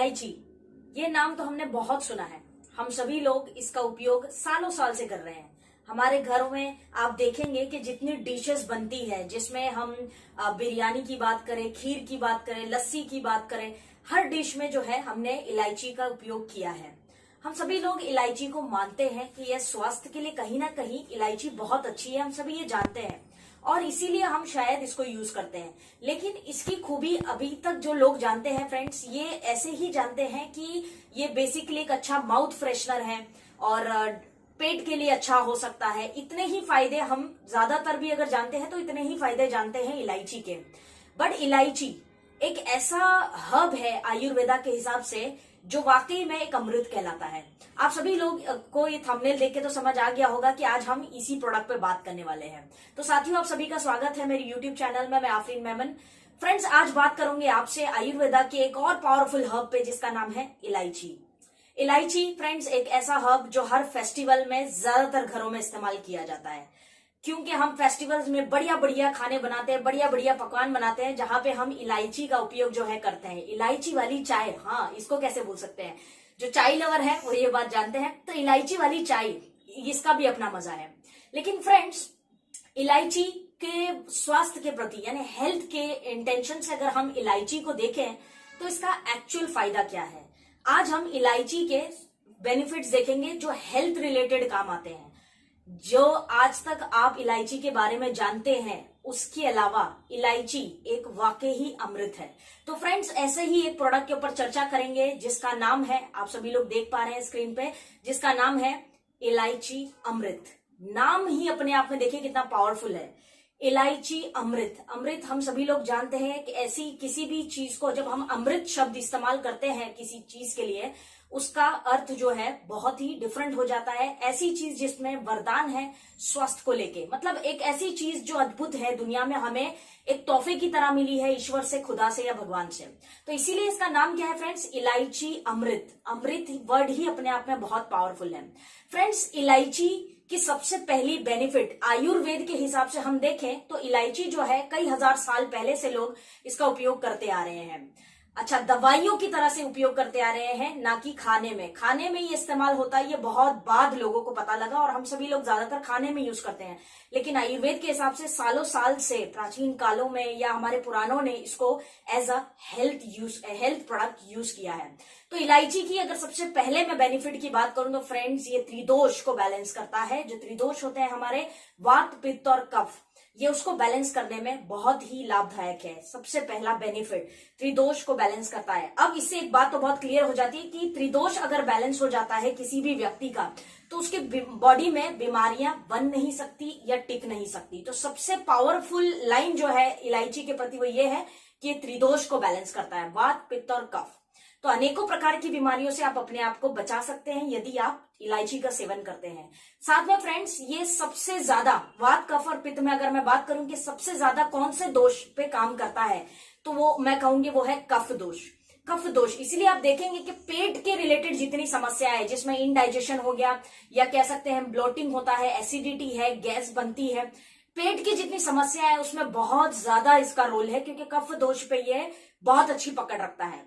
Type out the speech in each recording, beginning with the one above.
इलायची, ये नाम तो हमने बहुत सुना है। हम सभी लोग इसका उपयोग सालों साल से कर रहे हैं। हमारे घरों में आप देखेंगे कि जितनी डिशेस बनती है, जिसमें हम बिरयानी की बात करें, खीर की बात करें, लस्सी की बात करें, हर डिश में जो है हमने इलायची का उपयोग किया है। हम सभी लोग इलायची को मानते हैं कि यह स्वास्थ्य के लिए कहीं ना कहीं इलायची बहुत अच्छी है, हम सभी ये जानते हैं और इसीलिए हम शायद इसको यूज करते हैं। लेकिन इसकी खूबी अभी तक जो लोग जानते हैं फ्रेंड्स, ये ऐसे ही जानते हैं कि ये बेसिकली एक अच्छा माउथ फ्रेशनर है और पेट के लिए अच्छा हो सकता है। इतने ही फायदे हम ज्यादातर भी अगर जानते हैं तो इतने ही फायदे जानते हैं इलायची के। बट इलायची एक ऐसा हर्ब है आयुर्वेदा के हिसाब से जो वाकई में एक अमृत कहलाता है। आप सभी लोग को ये थंबनेल देख के तो समझ आ गया होगा कि आज हम इसी प्रोडक्ट पे बात करने वाले हैं। तो साथियों, आप सभी का स्वागत है मेरे यूट्यूब चैनल में। मैं आफरीन मेमन। फ्रेंड्स, आज बात करूंगे आपसे आयुर्वेदा के एक और पावरफुल हर्ब पे जिसका नाम है इलायची। इलायची फ्रेंड्स एक ऐसा हर्ब जो हर फेस्टिवल में ज्यादातर घरों में इस्तेमाल किया जाता है, क्योंकि हम फेस्टिवल्स में बढ़िया बढ़िया खाने बनाते हैं, बढ़िया बढ़िया पकवान बनाते हैं, जहां पे हम इलायची का उपयोग जो है करते हैं। इलायची वाली चाय, हाँ, इसको कैसे भूल सकते हैं। जो चाय लवर है वो ये बात जानते हैं। तो इलायची वाली चाय, इसका भी अपना मजा है। लेकिन फ्रेंड्स, इलायची के स्वास्थ्य के प्रति यानी हेल्थ के इंटेंशन से अगर हम इलायची को देखें तो इसका एक्चुअल फायदा क्या है। आज हम इलायची के बेनिफिट्स देखेंगे जो हेल्थ रिलेटेड काम आते हैं। जो आज तक आप इलायची के बारे में जानते हैं, उसके अलावा इलायची एक वाकई ही अमृत है। तो फ्रेंड्स, ऐसे ही एक प्रोडक्ट के ऊपर चर्चा करेंगे जिसका नाम है, आप सभी लोग देख पा रहे हैं स्क्रीन पे, जिसका नाम है इलायची अमृत। नाम ही अपने आप में देखिए कितना पावरफुल है, इलायची अमृत। अमृत हम सभी लोग जानते हैं कि ऐसी किसी भी चीज को जब हम अमृत शब्द इस्तेमाल करते हैं किसी चीज के लिए, उसका अर्थ जो है बहुत ही डिफरेंट हो जाता है। ऐसी चीज जिसमें वरदान है स्वास्थ्य को लेके, मतलब एक ऐसी चीज जो अद्भुत है, दुनिया में हमें एक तोहफे की तरह मिली है ईश्वर से, खुदा से या भगवान से। तो इसीलिए इसका नाम क्या है फ्रेंड्स, इलायची अमृत। अमृत वर्ड ही अपने आप में बहुत पावरफुल है। फ्रेंड्स, इलायची की सबसे पहली बेनिफिट आयुर्वेद के हिसाब से हम देखें तो इलायची जो है कई हजार साल पहले से लोग इसका उपयोग करते आ रहे हैं। अच्छा, दवाइयों की तरह से उपयोग करते आ रहे हैं, ना कि खाने में। खाने में ये इस्तेमाल होता है, ये बहुत बाद लोगों को पता लगा और हम सभी लोग ज्यादातर खाने में यूज करते हैं। लेकिन आयुर्वेद के हिसाब से सालों साल से, प्राचीन कालों में या हमारे पुरानों ने इसको as a health product use किया है। तो इलायची की अगर सबसे पहले मैं बेनिफिट की बात करूं तो फ्रेंड्स, ये त्रिदोष को बैलेंस करता है। जो त्रिदोष होते हैं हमारे, वात, पित्त और कफ, ये उसको बैलेंस करने में बहुत ही लाभदायक है। सबसे पहला बेनिफिट, त्रिदोष को बैलेंस करता है। अब इससे एक बात तो बहुत क्लियर हो जाती है कि त्रिदोष अगर बैलेंस हो जाता है किसी भी व्यक्ति का, तो उसके बॉडी में बीमारियां बन नहीं सकती या टिक नहीं सकती। तो सबसे पावरफुल लाइन जो है इलायची के प्रति वो ये है कि त्रिदोष को बैलेंस करता है, वात, पित्त और कफ। तो अनेकों प्रकार की बीमारियों से आप अपने आप को बचा सकते हैं यदि आप इलायची का सेवन करते हैं। साथ में फ्रेंड्स, ये सबसे ज्यादा वात, कफ और पित्त में अगर मैं बात करूं कि सबसे ज्यादा कौन से दोष पे काम करता है, तो वो मैं कहूंगी वो है कफ दोष। कफ दोष इसलिए आप देखेंगे कि पेट के रिलेटेड जितनी समस्या है, जिसमें इनडाइजेशन हो गया या कह सकते हैं ब्लोटिंग होता है, एसिडिटी है, गैस बनती है, पेट की जितनी समस्या है उसमें बहुत ज्यादा इसका रोल है, क्योंकि कफ दोष पे ये बहुत अच्छी पकड़ रखता है।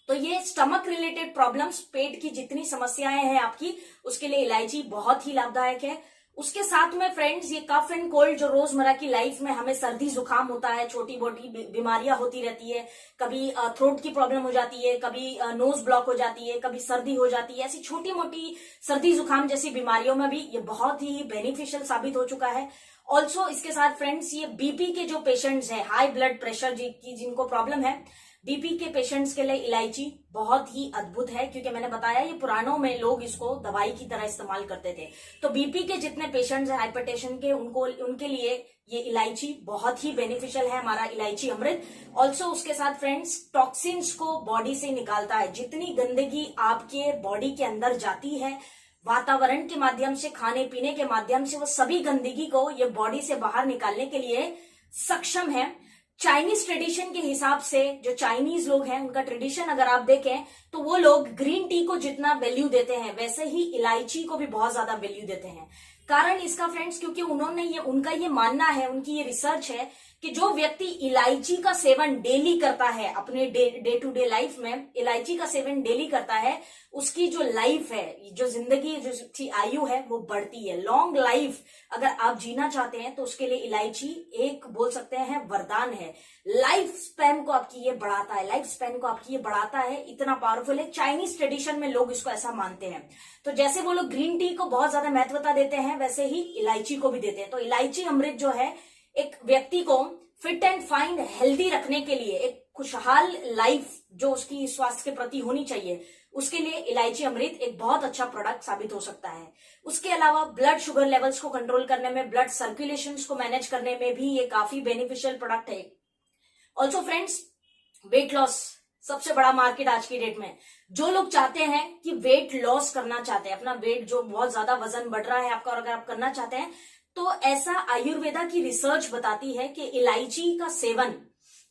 तो ये स्टमक रिलेटेड प्रॉब्लम्स, पेट की जितनी समस्याएं हैं आपकी, उसके लिए इलायची बहुत ही लाभदायक है। उसके साथ में फ्रेंड्स, ये कफ एंड कोल्ड जो रोजमर्रा की लाइफ में हमें सर्दी जुकाम होता है, छोटी मोटी बीमारियां होती रहती है, कभी थ्रोट की प्रॉब्लम हो जाती है, कभी नोज ब्लॉक हो जाती है, कभी सर्दी हो जाती है, ऐसी छोटी मोटी सर्दी जुकाम जैसी बीमारियों में भी ये बहुत ही बेनिफिशियल साबित हो चुका है। ऑल्सो इसके साथ फ्रेंड्स, ये बीपी के जो पेशेंट्स हैं, हाई ब्लड प्रेशर की जिनको प्रॉब्लम है, बीपी के पेशेंट्स के लिए इलायची बहुत ही अद्भुत है, क्योंकि मैंने बताया ये पुरानों में लोग इसको दवाई की तरह इस्तेमाल करते थे। तो बीपी के जितने पेशेंट्स हैं हाइपरटेंशन के, उनके लिए ये इलायची बहुत ही बेनिफिशियल है, हमारा इलायची अमृत। ऑल्सो उसके साथ फ्रेंड्स, टॉक्सिन्स को बॉडी से निकालता है। जितनी गंदगी आपके बॉडी के अंदर जाती है वातावरण के माध्यम से, खाने पीने के माध्यम से, वो सभी गंदगी को ये बॉडी से बाहर निकालने के लिए सक्षम है। चाइनीज ट्रेडिशन के हिसाब से, जो चाइनीज लोग हैं उनका ट्रेडिशन अगर आप देखें तो वो लोग ग्रीन टी को जितना वैल्यू देते हैं, वैसे ही इलायची को भी बहुत ज्यादा वैल्यू देते हैं। कारण इसका फ्रेंड्स, क्योंकि उनका ये मानना है, उनकी ये रिसर्च है कि जो व्यक्ति इलायची का सेवन डेली करता है अपने डे टू डे लाइफ में, इलायची का सेवन डेली करता है, उसकी जो लाइफ है, जो जिंदगी, जो उसकी आयु है, वो बढ़ती है। लॉन्ग लाइफ अगर आप जीना चाहते हैं तो उसके लिए इलायची एक बोल सकते हैं वरदान है। लाइफ स्पैन को आपकी ये बढ़ाता है, लाइफ स्पैन को आपकी ये बढ़ाता है, इतना पावरफुल है। चाइनीज ट्रेडिशन में लोग इसको ऐसा मानते हैं। तो जैसे वो लोग ग्रीन टी को बहुत ज्यादा महत्वता देते हैं, वैसे ही इलायची को भी देते हैं। तो इलायची अमृत जो है एक व्यक्ति को फिट एंड फाइन हेल्दी रखने के लिए, एक खुशहाल लाइफ जो उसकी स्वास्थ्य के प्रति होनी चाहिए, उसके लिए इलायची अमृत एक बहुत अच्छा प्रोडक्ट साबित हो सकता है। उसके अलावा ब्लड शुगर लेवल्स को कंट्रोल करने में, ब्लड सर्कुलेशन को मैनेज करने में भी ये काफी बेनिफिशियल प्रोडक्ट है। ऑल्सो फ्रेंड्स, वेट लॉस सबसे बड़ा मार्केट आज की डेट में। जो लोग चाहते हैं कि वेट लॉस करना चाहते हैं, अपना वेट जो बहुत ज्यादा वजन बढ़ रहा है आपका, और अगर आप करना चाहते हैं तो ऐसा आयुर्वेदा की रिसर्च बताती है कि इलायची का सेवन,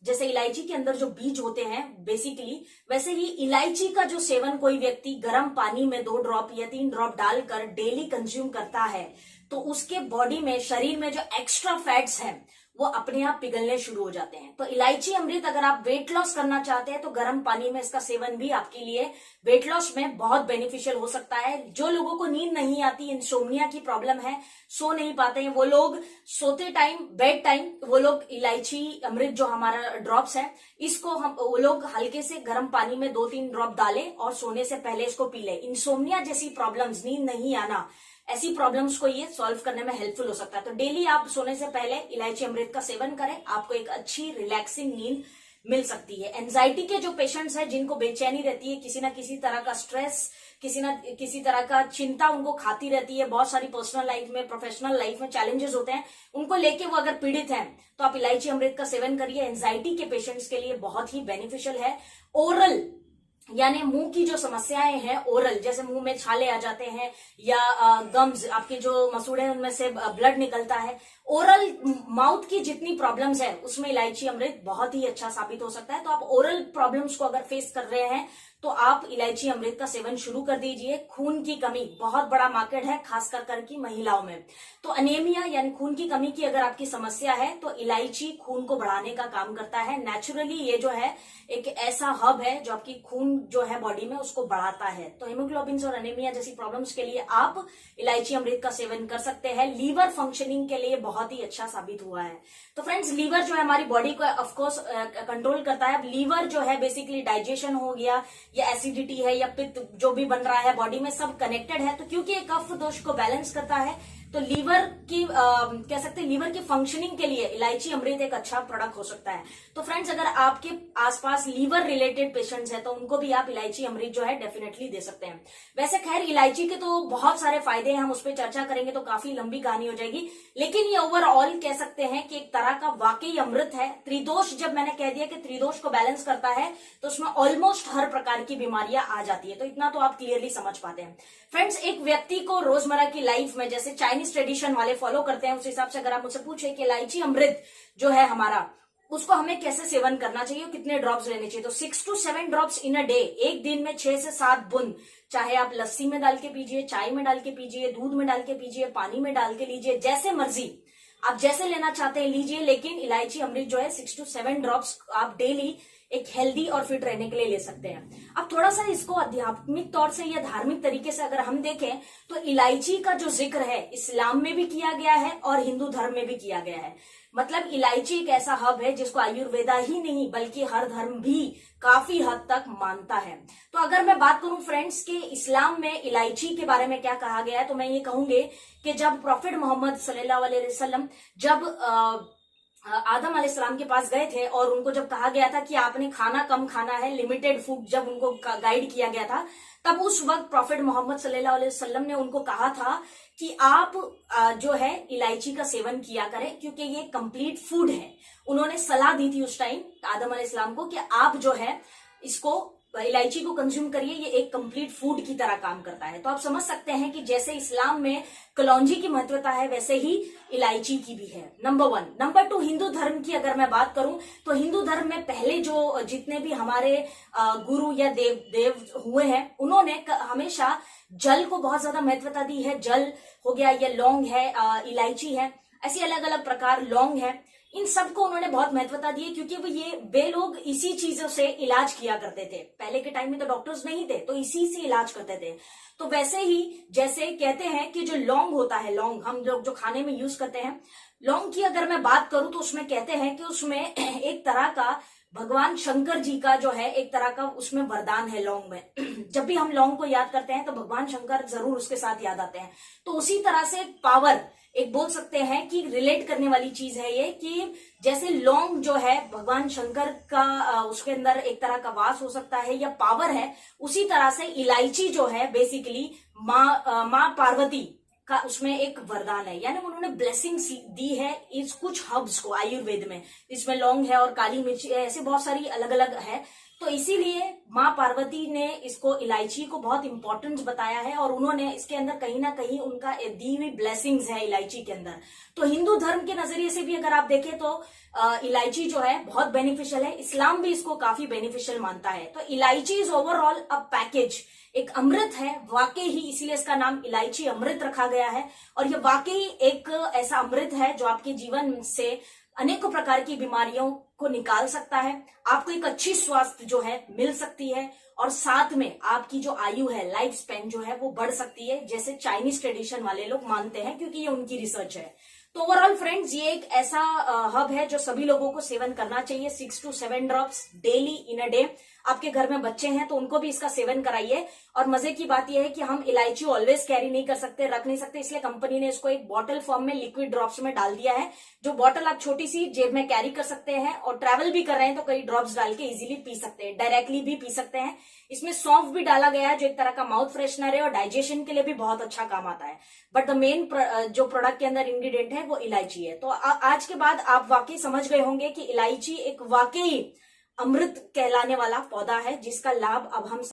जैसे इलायची के अंदर जो बीज होते हैं बेसिकली, वैसे ही इलायची का जो सेवन कोई व्यक्ति गर्म पानी में 2 ड्रॉप या 3 ड्रॉप डालकर डेली कंज्यूम करता है तो उसके बॉडी में, शरीर में जो एक्स्ट्रा फैट्स हैं वो अपने आप पिघलने शुरू हो जाते हैं। तो इलायची अमृत अगर आप वेट लॉस करना चाहते हैं तो गर्म पानी में इसका सेवन भी आपके लिए वेट लॉस में बहुत बेनिफिशियल हो सकता है। जो लोगों को नींद नहीं आती, इंसोम्निया की प्रॉब्लम है, सो नहीं पाते हैं, वो लोग सोते टाइम, बेड टाइम, वो लोग इलायची अमृत जो हमारा ड्रॉप्स है, इसको वो लोग हल्के से गर्म पानी में 2-3 ड्रॉप डालें और सोने से पहले इसको पी लें। इंसोम्निया जैसी प्रॉब्लम्स, नींद नहीं आना, ऐसी प्रॉब्लम्स को ये सॉल्व करने में हेल्पफुल हो सकता है। तो डेली आप सोने से पहले इलायची अमृत का सेवन करें, आपको एक अच्छी रिलैक्सिंग नींद मिल सकती है। एंजाइटी के जो पेशेंट्स हैं, जिनको बेचैनी रहती है, किसी ना किसी तरह का स्ट्रेस, किसी ना किसी तरह का चिंता उनको खाती रहती है, बहुत सारी पर्सनल लाइफ में, प्रोफेशनल लाइफ में चैलेंजेस होते हैं, उनको लेके वो अगर पीड़ित हैं तो आप इलायची अमृत का सेवन करिए। एंजाइटी के पेशेंट्स के लिए बहुत ही बेनिफिशियल है। ओरल यानी मुंह की जो समस्याएं हैं, ओरल, जैसे मुंह में छाले आ जाते हैं या गम्स, आपके जो मसूड़े हैं उनमें से ब्लड निकलता है, ओरल माउथ की जितनी प्रॉब्लम्स है उसमें इलायची अमृत बहुत ही अच्छा साबित हो सकता है। तो आप ओरल प्रॉब्लम्स को अगर फेस कर रहे हैं तो आप इलायची अमृत का सेवन शुरू कर दीजिए। खून की कमी बहुत बड़ा मार्केट है, खासकर करके महिलाओं में। तो अनेमिया यानी खून की कमी की अगर आपकी समस्या है तो इलायची खून को बढ़ाने का काम करता है। नेचुरली ये जो है एक ऐसा हब है जो आपकी खून जो है बॉडी में उसको बढ़ाता है। तो हीमोग्लोबिन और अनेमिया जैसी प्रॉब्लम्स के लिए आप इलायची अमृत का सेवन कर सकते हैं। लीवर फंक्शनिंग के लिए बहुत ही अच्छा साबित हुआ है। तो फ्रेंड्स, लीवर जो है हमारी बॉडी को ऑफकोर्स कंट्रोल करता है। अब लीवर जो है बेसिकली डाइजेशन हो गया या एसिडिटी है या पित्त जो भी बन रहा है बॉडी में, सब कनेक्टेड है। तो क्योंकि ये कफ दोष को बैलेंस करता है तो लीवर की कह सकते हैं लीवर की फंक्शनिंग के लिए इलायची अमृत एक अच्छा प्रोडक्ट हो सकता है। तो फ्रेंड्स, अगर आपके आसपास लीवर रिलेटेड पेशेंट्स हैं तो उनको भी आप इलायची अमृत जो है डेफिनेटली दे सकते हैं। वैसे खैर इलायची के तो बहुत सारे फायदे हैं, हम उस पर चर्चा करेंगे तो काफी लंबी कहानी हो जाएगी, लेकिन ये ओवरऑल कह सकते हैं कि एक तरह का वाकई अमृत है। त्रिदोष, जब मैंने कह दिया कि त्रिदोष को बैलेंस करता है तो उसमें ऑलमोस्ट हर प्रकार की बीमारियां आ जाती है। तो इतना तो आप क्लियरली समझ पाते हैं। फ्रेंड्स, एक व्यक्ति को रोजमर्रा की लाइफ में, जैसे चाइनीज ट्रेडिशन वाले फॉलो करते हैं, उस हिसाब से अगर आप मुझसे पूछे कि इलायची अमृत जो है हमारा, उसको हमें कैसे सेवन करना चाहिए, कितने ड्रॉप्स लेने चाहिए, तो 6 to 7 drops in a day, एक दिन में 6 से 7 बूंद, चाहे आप लस्सी में डाल के पीजिए, चाय में डाल के पीजिए, दूध में डाल के पीजिए, पानी में डाल के लीजिए, जैसे मर्जी आप जैसे लेना चाहते हैं लीजिए। लेकिन इलायची अमृत जो है 6 to 7 ड्रॉप्स आप डेली एक हेल्दी और फिट रहने के लिए ले सकते हैं। अब थोड़ा सा इसको आध्यात्मिक तौर से या धार्मिक तरीके से अगर हम देखें तो इलायची का जो जिक्र है इस्लाम में भी किया गया है और हिंदू धर्म में भी किया गया है। मतलब इलायची एक ऐसा हब है जिसको आयुर्वेदा ही नहीं बल्कि हर धर्म भी काफी हद तक मानता है। तो अगर मैं बात करूं फ्रेंड्स के इस्लाम में इलायची के बारे में क्या कहा गया है, तो मैं ये कहूंगी कि जब प्रॉफिट मोहम्मद सल्लल्लाहु अलैहि वसल्लम जब आदम अलैहिस्सलाम के पास गए थे और उनको जब कहा गया था कि आपने खाना कम खाना है, लिमिटेड फूड, जब उनको गाइड किया गया था, तब उस वक्त प्रॉफिट मोहम्मद सल्लल्लाहु अलैहि वसल्लम ने उनको कहा था कि आप जो है इलायची का सेवन किया करें क्योंकि ये कंप्लीट फूड है। उन्होंने सलाह दी थी उस टाइम आदम अलैहिस्सलाम को कि आप जो है इसको इलायची को कंज्यूम करिए, ये एक कंप्लीट फूड की तरह काम करता है। तो आप समझ सकते हैं कि जैसे इस्लाम में कलौंजी की महत्वता है, वैसे ही इलायची की भी है। नंबर 1। नंबर 2, हिंदू धर्म की अगर मैं बात करूं तो हिंदू धर्म में पहले जो जितने भी हमारे गुरु या देव हुए हैं, उन्होंने हमेशा जल को बहुत ज्यादा महत्वता दी है। जल हो गया, या लौंग है, इलायची है, ऐसी अलग अलग प्रकार, लौंग है, इन सबको उन्होंने बहुत महत्वता दी है, क्योंकि वे लोग इसी चीजों से इलाज किया करते थे। पहले के टाइम में तो डॉक्टर्स नहीं थे, तो इसी से इलाज करते थे। तो वैसे ही जैसे कहते हैं कि जो लौंग होता है, लौंग हम लोग जो खाने में यूज करते हैं, लौंग की अगर मैं बात करूं तो उसमें कहते हैं कि उसमें एक तरह का भगवान शंकर जी का जो है एक तरह का उसमें वरदान है लौंग में। जब भी हम लौंग को याद करते हैं तो भगवान शंकर जरूर उसके साथ याद आते हैं। तो उसी तरह से पावर, एक बोल सकते हैं कि रिलेट करने वाली चीज है ये, कि जैसे लौंग जो है भगवान शंकर का उसके अंदर एक तरह का वास हो सकता है या पावर है, उसी तरह से इलायची जो है बेसिकली माँ पार्वती का उसमें एक वरदान है, यानी उन्होंने ब्लेसिंग दी है इस कुछ हर्ब्स को आयुर्वेद में। इसमें लौंग है और काली मिर्च है, ऐसे बहुत सारी अलग अलग है। तो इसीलिए माँ पार्वती ने इसको, इलायची को बहुत इंपॉर्टेंस बताया है, और उन्होंने इसके अंदर कहीं ना कहीं उनका दी हुई ब्लेसिंग्स है इलायची के अंदर। तो हिंदू धर्म के नजरिए से भी अगर आप देखें तो इलायची जो है बहुत बेनिफिशियल है। इस्लाम भी इसको काफी बेनिफिशियल मानता है। तो इलायची इज ओवरऑल अ पैकेज, एक अमृत है वाकई ही, इसीलिए इसका नाम इलायची अमृत रखा गया है। और ये वाकई एक ऐसा अमृत है जो आपके जीवन से अनेकों प्रकार की बीमारियों को निकाल सकता है, आपको एक अच्छी स्वास्थ्य जो है मिल सकती है, और साथ में आपकी जो आयु है, लाइफ स्पेन जो है वो बढ़ सकती है, जैसे चाइनीज ट्रेडिशन वाले लोग मानते हैं, क्योंकि ये उनकी रिसर्च है। तो ओवरऑल फ्रेंड्स, ये एक ऐसा हब है जो सभी लोगों को सेवन करना चाहिए। 6 to 7 drops daily in a day. आपके घर में बच्चे हैं तो उनको भी इसका सेवन कराइए। और मजे की बात यह है कि हम इलायची ऑलवेज कैरी नहीं कर सकते, रख नहीं सकते, इसलिए कंपनी ने इसको एक बॉटल फॉर्म में लिक्विड ड्रॉप्स में डाल दिया है, जो बॉटल आप छोटी सी जेब में कैरी कर सकते हैं, और ट्रैवल भी कर रहे हैं तो कई ड्रॉप्स डाल के इजीली पी सकते हैं, डायरेक्टली भी पी सकते हैं। इसमें सौंफ भी डाला गया है जो एक तरह का माउथ फ्रेशनर है और डाइजेशन के लिए भी बहुत अच्छा काम आता है। बट द मेन जो प्रोडक्ट के अंदर इंग्रेडिएंट है वो इलायची है। तो आज के बाद आप वाकई समझ गए होंगे कि इलायची एक वाकई अमृत कहलाने वाला पौधा है, जिसका लाभ अब हम